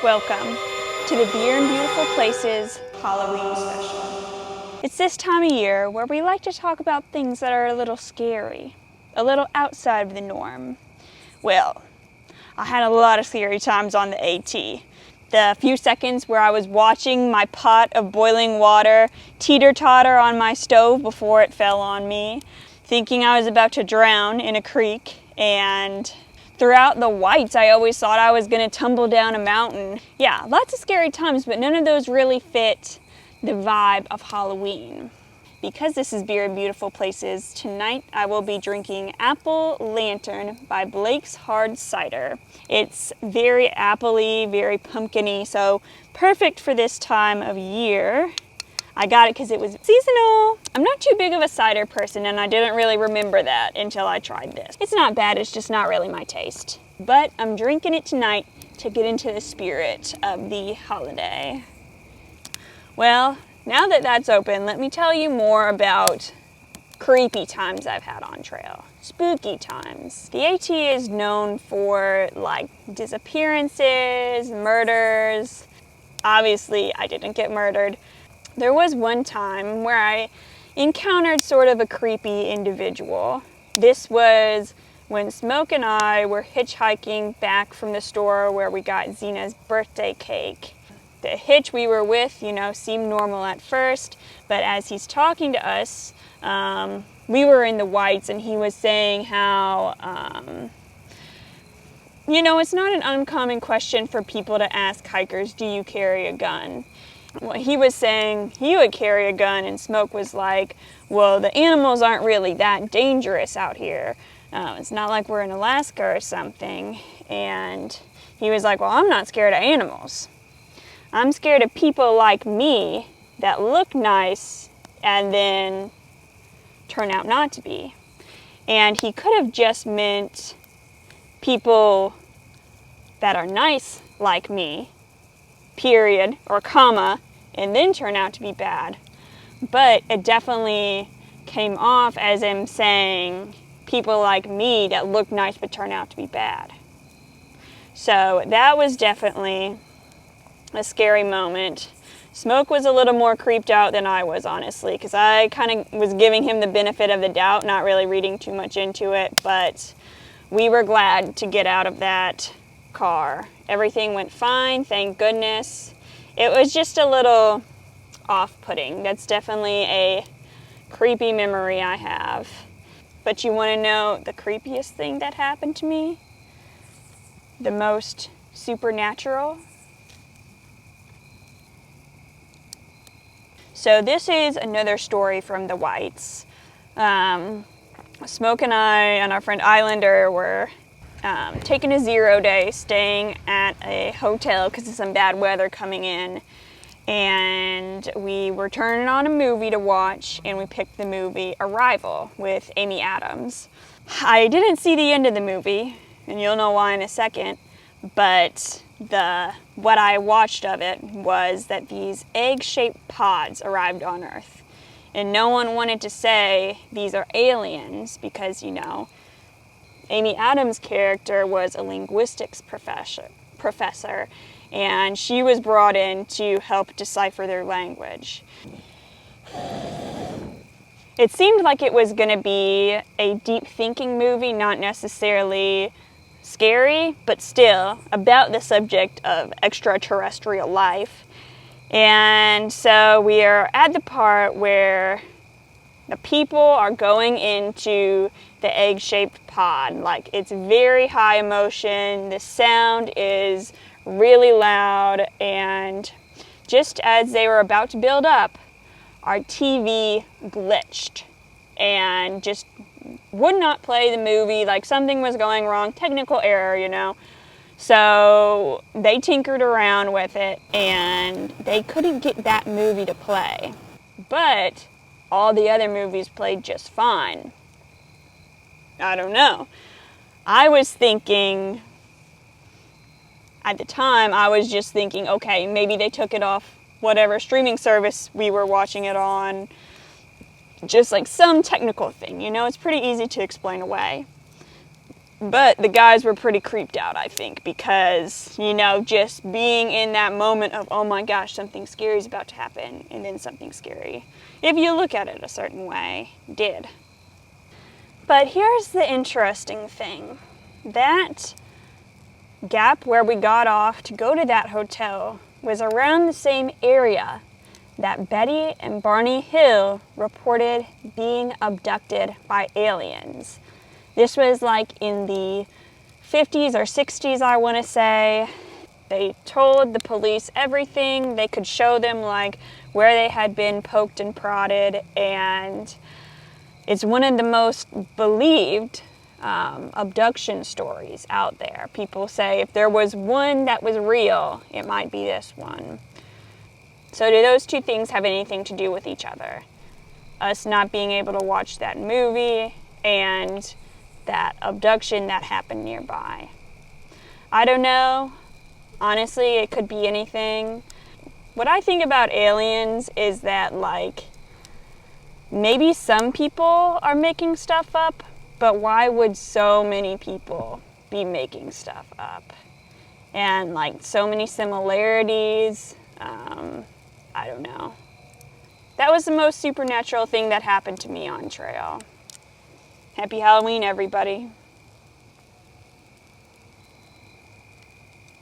Welcome to the Beer and Beautiful Places Halloween special. It's this time of year where we like to talk about things that are a little scary, a little outside of the norm. Well, I had a lot of scary times on the AT. The few seconds where I was watching my pot of boiling water teeter-totter on my stove before it fell on me, thinking I was about to drown in a creek, and throughout the Whites, I always thought I was going to tumble down a mountain. Yeah, lots of scary times, but none of those really fit the vibe of Halloween. Because this is Beer and Beautiful Places, tonight I will be drinking Apple Lantern by Blake's Hard Cider. It's very apple-y, very pumpkin-y, so perfect for this time of year. I got it because it was seasonal. I'm not too big of a cider person, and I didn't really remember that until I tried this. It's not bad, it's just not really my taste. But I'm drinking it tonight to get into the spirit of the holiday. Well, now that that's open, let me tell you more about creepy times I've had on trail. Spooky times. The AT is known for like disappearances, murders. Obviously, I didn't get murdered. There was one time where I encountered sort of a creepy individual. This was when Smoke and I were hitchhiking back from the store where we got Zena's birthday cake. The hitch we were with, seemed normal at first, but as he's talking to us, we were in the Whites, and he was saying how, it's not an uncommon question for people to ask hikers, do you carry a gun? Well, he was saying he would carry a gun, and Smoke was like, well, the animals aren't really that dangerous out here. It's not like we're in Alaska or something. And he was like, well, I'm not scared of animals. I'm scared of people like me that look nice and then turn out not to be. And he could have just meant people that are nice like me, period, or comma, and then turn out to be bad. But it definitely came off as him saying people like me that look nice but turn out to be bad. So that was definitely a scary moment. Smoke was a little more creeped out than I was, honestly, because I kind of was giving him the benefit of the doubt, not really reading too much into it, but we were glad to get out of that car. Everything went fine, thank goodness. It was just a little off-putting. That's definitely a creepy memory I have. But you want to know the creepiest thing that happened to me? The most supernatural? So this is another story from the Whites. Smoke and I and our friend Islander were taking a 0-day, staying at a hotel because of some bad weather coming in, and we were turning on a movie to watch, and we picked the movie Arrival with Amy Adams. I didn't see the end of the movie, and you'll know why in a second, but what I watched of it was that these egg-shaped pods arrived on Earth, and no one wanted to say these are aliens because, Amy Adams' character was a linguistics professor, and she was brought in to help decipher their language. It seemed like it was going to be a deep thinking movie, not necessarily scary, but still about the subject of extraterrestrial life. And so we are at the part where the people are going into the egg-shaped pod. Like, it's very high emotion, the sound is really loud, and just as they were about to build up, our TV glitched and just would not play the movie. Like, something was going wrong, technical error, So they tinkered around with it, and they couldn't get that movie to play. But all the other movies played just fine. I don't know. I was thinking, at the time, I was just thinking, okay, maybe they took it off whatever streaming service we were watching it on. Just like some technical thing, it's pretty easy to explain away. But the guys were pretty creeped out, I think, because, you know, just being in that moment of, oh my gosh, something scary is about to happen, and then something scary, if you look at it a certain way, did. But here's the interesting thing. That gap where we got off to go to that hotel was around the same area that Betty and Barney Hill reported being abducted by aliens. This was like in the 50s or 60s, I want to say. They told the police everything. They could show them like where they had been poked and prodded, and it's one of the most believed abduction stories out there. People say if there was one that was real, it might be this one. So do those two things have anything to do with each other? Us not being able to watch that movie and that abduction that happened nearby. I don't know. Honestly, it could be anything. What I think about aliens is that, like, maybe some people are making stuff up, but why would so many people be making stuff up? And, like, so many similarities. I don't know. That was the most supernatural thing that happened to me on trail. Happy Halloween, everybody.